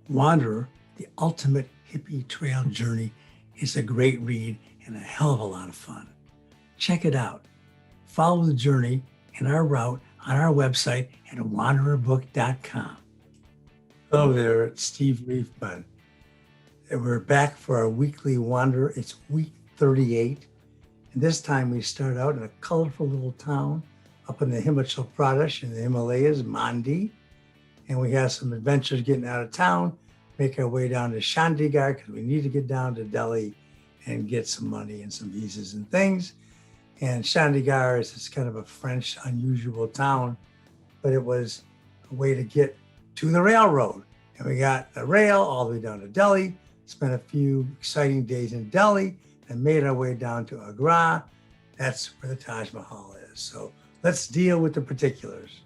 Wanderer, the ultimate hippie trail journey, is a great read and a hell of a lot of fun. Check it out. Follow the journey and our route on our website at wandererbook.com. Hello there, it's Steve Reifman. And we're back for our weekly Wanderer. It's week 38. And this time we start out in a colorful little town up in the Himachal Pradesh in the Himalayas, Mandi. And we have some adventures getting out of town, make our way down to Chandigarh because we need to get down to Delhi and get some money and some visas and things. And Chandigarh is this kind of a French unusual town, but it was a way to get to the railroad. And we got the rail all the way down to Delhi, spent a few exciting days in Delhi, and made our way down to Agra. That's where the Taj Mahal is. So let's deal with the particulars.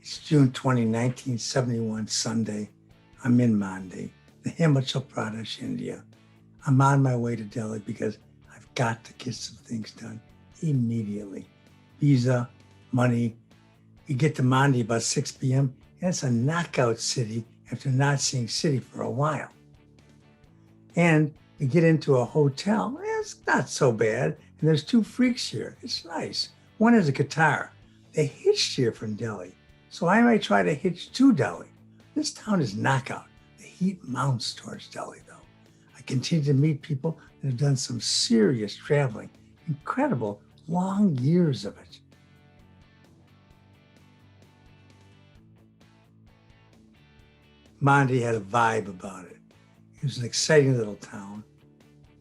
It's June 20, 1971, Sunday. I'm in Mandi, the Himachal Pradesh, India. I'm on my way to Delhi because I've got to get some things done immediately. Visa, money. We get to Mandi about 6 p.m. and it's a knockout city after not seeing city for a while. And we get into a hotel. It's not so bad. And there's two freaks here. It's nice. One has a guitar. They hitched here from Delhi. So I might try to hitch to Delhi. This town is knockout. The heat mounts towards Delhi, though. I continue to meet people that have done some serious traveling. Incredible, long years of it. Mandi had a vibe about it. It was an exciting little town.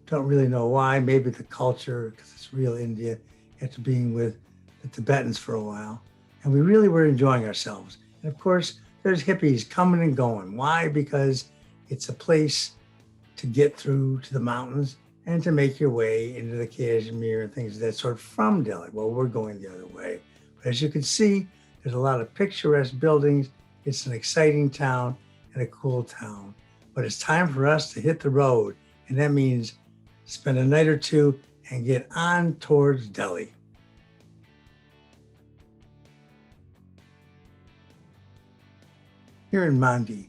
Don't really know why. Maybe the culture, because it's real India, after being with the Tibetans for a while. And we really were enjoying ourselves. And of course, there's hippies coming and going. Why? Because it's a place to get through to the mountains and to make your way into the Kashmir and things of that sort from Delhi. Well, we're going the other way. But as you can see, there's a lot of picturesque buildings. It's an exciting town and a cool town. But it's time for us to hit the road. And that means spend a night or two and get on towards Delhi. Here in Mandi,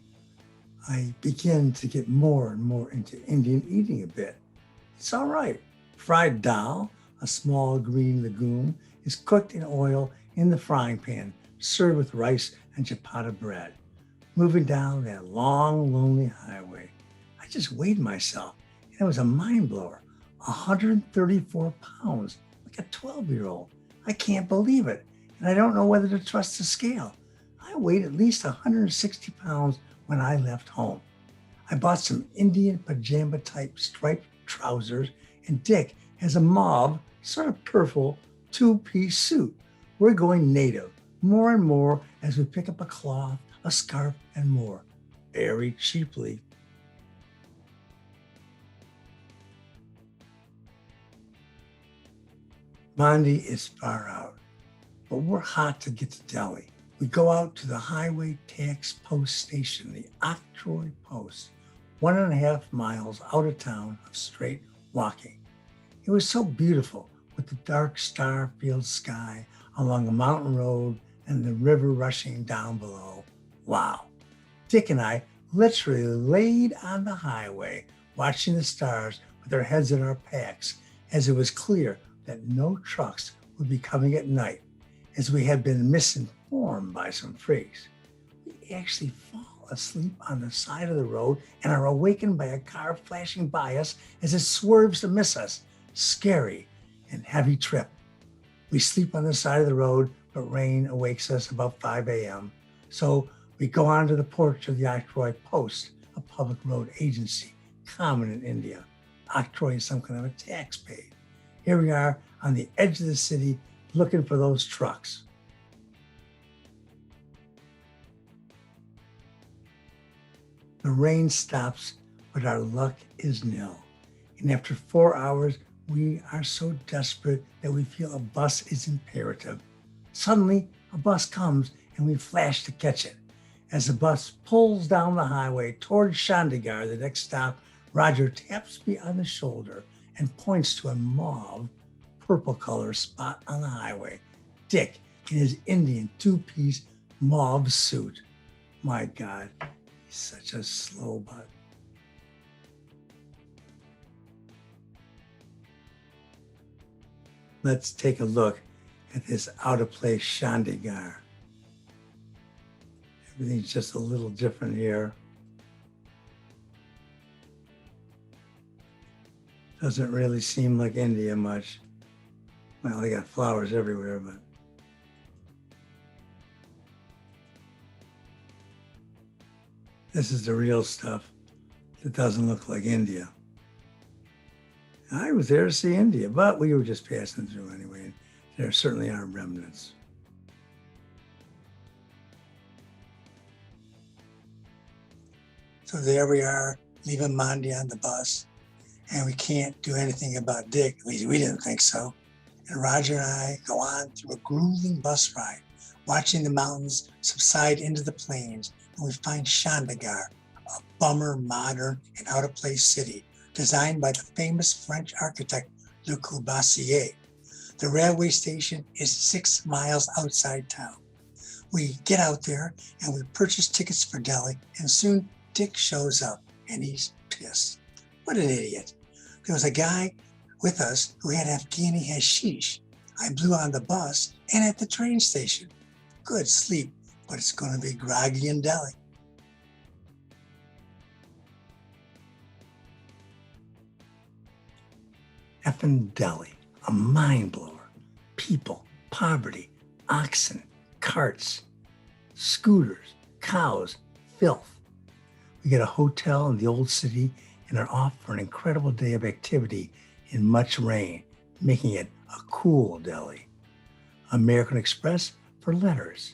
I begin to get more and more into Indian eating a bit. It's all right. Fried dal, a small green legume, is cooked in oil in the frying pan, served with rice and chapata bread. Moving down that long, lonely highway, I just weighed myself, and it was a mind blower. 134 pounds, like a 12-year-old. I can't believe it, and I don't know whether to trust the scale. I weighed at least 160 pounds when I left home. I bought some Indian pajama type striped trousers, and Dick has a mauve, sort of purple, two-piece suit. We're going native, more and more as we pick up a cloth, a scarf, and more, very cheaply. Mandi is far out, but we're hot to get to Delhi. We go out to the highway tax post station, the Octroy Post, 1.5 miles out of town of straight walking. It was so beautiful with the dark star-filled sky along a mountain road and the river rushing down below. Wow. Dick and I literally laid on the highway watching the stars with our heads in our packs as it was clear that no trucks would be coming at night, as we had been misinformed by some freaks. We actually fall asleep on the side of the road and are awakened by a car flashing by us as it swerves to miss us. Scary and heavy trip. We sleep on the side of the road, but rain awakes us about 5 a.m. So we go onto the porch of the Octroy Post, a public road agency, common in India. Octroy is some kind of a tax paid. Here we are on the edge of the city looking for those trucks. The rain stops, but our luck is nil. And after 4 hours, we are so desperate that we feel a bus is imperative. Suddenly, a bus comes and we flash to catch it. As the bus pulls down the highway toward Chandigarh, the next stop, Roger taps me on the shoulder and points to a mauve, purple color spot on the highway. Dick, in his Indian two-piece mauve suit. My God, he's such a slow butt. Let's take a look at this out-of-place Chandigarh. Everything's just a little different here. Doesn't really seem like India much. Well, they got flowers everywhere, but this is the real stuff that doesn't look like India. I was there to see India, but we were just passing through anyway. And there certainly are remnants. So there we are, leaving Mandi on the bus, and we can't do anything about Dick. At least we didn't think so. And Roger and I go on through a grueling bus ride, watching the mountains subside into the plains, and we find Chandigarh, a bummer, modern, and out-of-place city, designed by the famous French architect Le Corbusier. The railway station is 6 miles outside town. We get out there and we purchase tickets for Delhi, and soon Dick shows up and he's pissed. What an idiot. There was a guy with us who had Afghani hashish. I blew on the bus and at the train station. Good sleep, but it's going to be groggy in Delhi. Effing Delhi, a mind blower. People, poverty, oxen, carts, scooters, cows, filth. We get a hotel in the old city and are off for an incredible day of activity in much rain, making it a cool Delhi. American Express for letters.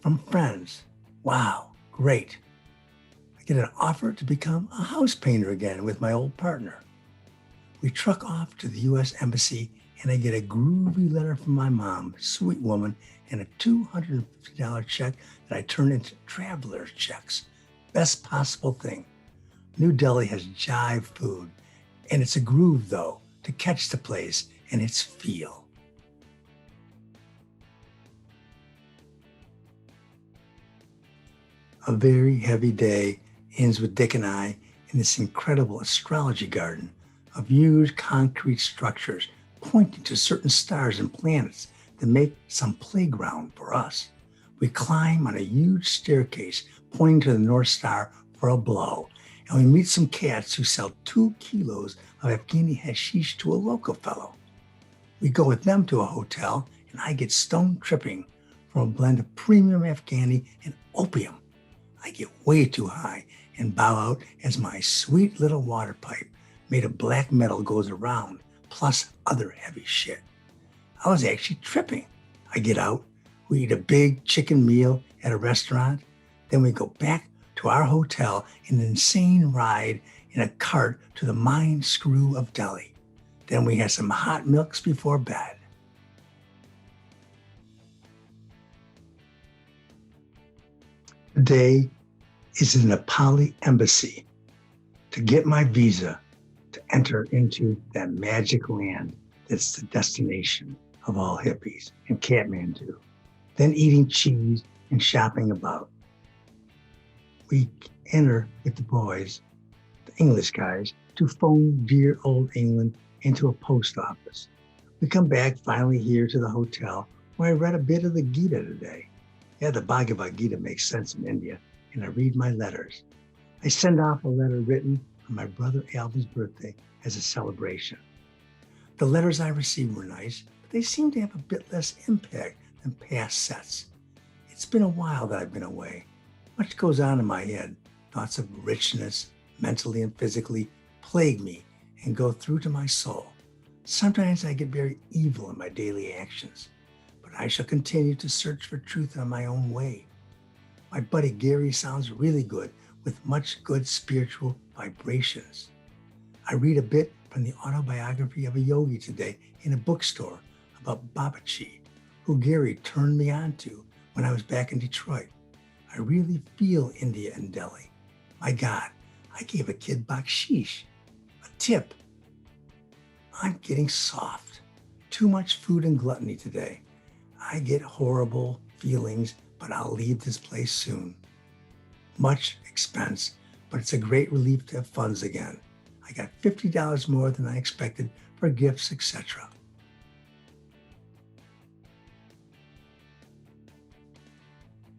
From friends. Wow, great. I get an offer to become a house painter again with my old partner. We truck off to the U.S. Embassy and I get a groovy letter from my mom, sweet woman, and a $250 check that I turn into traveler's checks. Best possible thing. New Delhi has jive food, and it's a groove, though, to catch the place and its feel. A very heavy day ends with Dick and I in this incredible astrology garden of huge concrete structures pointing to certain stars and planets that make some playground for us. We climb on a huge staircase pointing to the North Star for a blow, and we meet some cats who sell 2 kilos of Afghani hashish to a local fellow. We go with them to a hotel, and I get stone tripping from a blend of premium Afghani and opium. I get way too high and bow out as my sweet little water pipe made of black metal goes around, plus other heavy shit. I was actually tripping. I get out, we eat a big chicken meal at a restaurant, then we go back to our hotel in an insane ride in a cart to the Mine Screw of Delhi. Then we have some hot milks before bed. Today is in the Nepali embassy to get my visa to enter into that magic land that's the destination of all hippies in Kathmandu. Then eating cheese and shopping about. We enter with the boys, the English guys, to phone dear old England into a post office. We come back finally here to the hotel where I read a bit of the Gita today. Yeah, the Bhagavad Gita makes sense in India, and I read my letters. I send off a letter written on my brother Alvin's birthday as a celebration. The letters I received were nice, but they seem to have a bit less impact than past sets. It's been a while that I've been away. Much goes on in my head. Thoughts of richness, mentally and physically, plague me and go through to my soul. Sometimes I get very evil in my daily actions, but I shall continue to search for truth on my own way. My buddy Gary sounds really good with much good spiritual vibrations. I read a bit from the autobiography of a yogi today in a bookstore about Babaji, who Gary turned me on to when I was back in Detroit. I really feel India and Delhi. My God, I gave a kid bakshish, a tip. I'm getting soft. Too much food and gluttony today. I get horrible feelings, but I'll leave this place soon. Much expense, but it's a great relief to have funds again. I got $50 more than I expected for gifts, etc.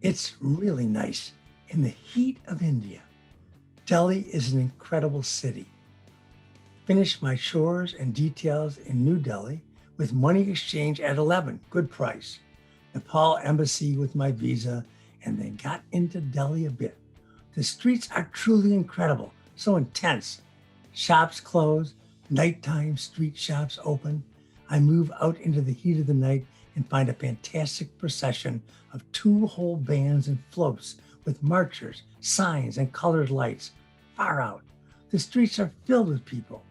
It's really nice in the heat of India. Delhi is an incredible city. Finished my chores and details in New Delhi with money exchange at 11, good price. Nepal embassy with my visa, and then got into Delhi a bit. The streets are truly incredible, so intense. Shops closed, nighttime street shops open. I move out into the heat of the night and find a fantastic procession of 2 whole bands and floats with marchers, signs, and colored lights far out. The streets are filled with people.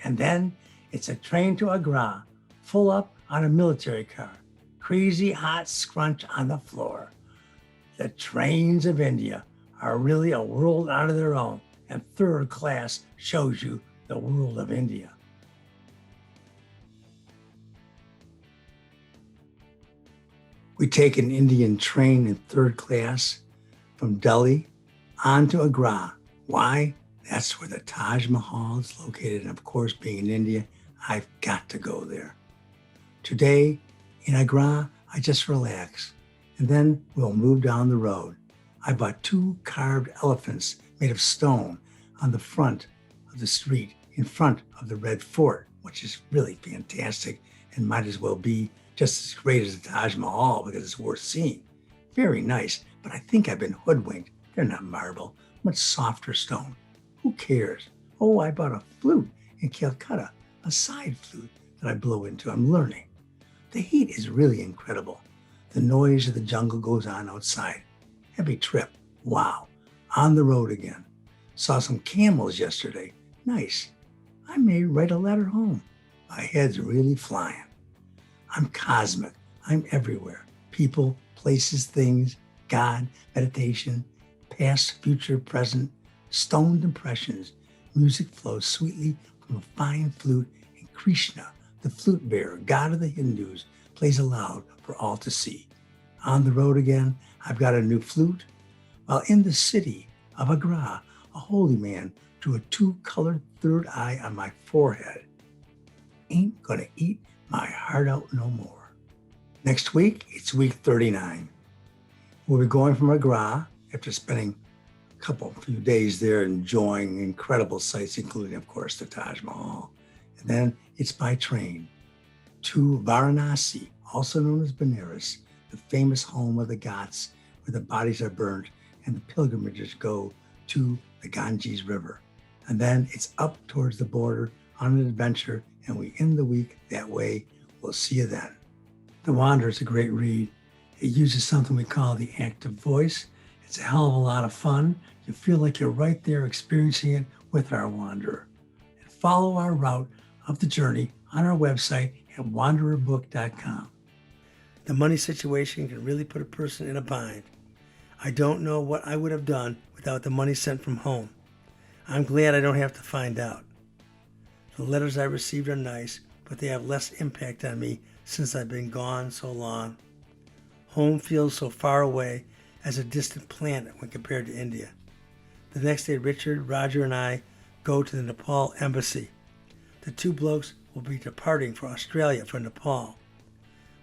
And then it's a train to Agra, full up on a military car. Crazy hot scrunch on the floor. The trains of India are really a world out of their own, and third class shows you the world of India. We take an Indian train in third class from Delhi on to Agra. Why? That's where the Taj Mahal is located. And of course, being in India, I've got to go there. Today in Agra, I just relax, and then we'll move down the road. I bought 2 carved elephants made of stone on the front of the street in front of the Red Fort, which is really fantastic and might as well be just as great as the Taj Mahal because it's worth seeing. Very nice, but I think I've been hoodwinked. They're not marble, much softer stone. Who cares? Oh, I bought a flute in Calcutta, a side flute that I blow into. I'm learning. The heat is really incredible. The noise of the jungle goes on outside. Heavy trip. Wow. On the road again. Saw some camels yesterday. Nice. I may write a letter home. My head's really flying. I'm cosmic. I'm everywhere. People, places, things, God, meditation, past, future, present, stoned impressions. Music flows sweetly from a fine flute, and Krishna, the flute bearer, god of the Hindus, plays aloud for all to see. On the road again, I've got a new flute. While in the city of Agra, a holy man drew a 2-colored third eye on my forehead. Ain't gonna eat my heart out no more. Next week, it's week 39. We'll be going from Agra after spending a few days there enjoying incredible sights, including, of course, the Taj Mahal. And then it's by train to Varanasi, also known as Benares, the famous home of the Ghats, where the bodies are burnt and the pilgrimages go to the Ganges River. And then it's up towards the border on an adventure, and we end the week that way. We'll see you then. The Wander is a great read. It uses something we call the active voice. It's a hell of a lot of fun. You feel like you're right there experiencing it with our wanderer. And follow our route of the journey on our website at wandererbook.com. The money situation can really put a person in a bind. I don't know what I would have done without the money sent from home. I'm glad I don't have to find out. The letters I received are nice, but they have less impact on me since I've been gone so long. Home feels so far away as a distant planet when compared to India. The next day, Richard, Roger, and I go to the Nepal embassy. The 2 blokes will be departing for Australia from Nepal.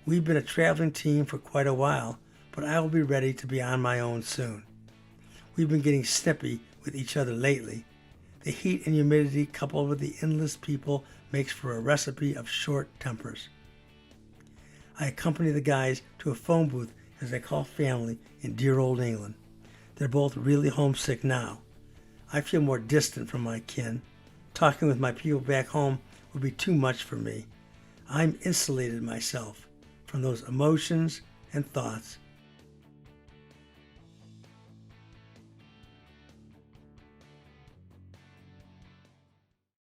We've been a traveling team for quite a while, but I will be ready to be on my own soon. We've been getting snippy with each other lately. The heat and humidity coupled with the endless people makes for a recipe of short tempers. I accompany the guys to a phone booth as they call family in dear old England. They're both really homesick now. I feel more distant from my kin. Talking with my people back home would be too much for me. I'm insulated myself from those emotions and thoughts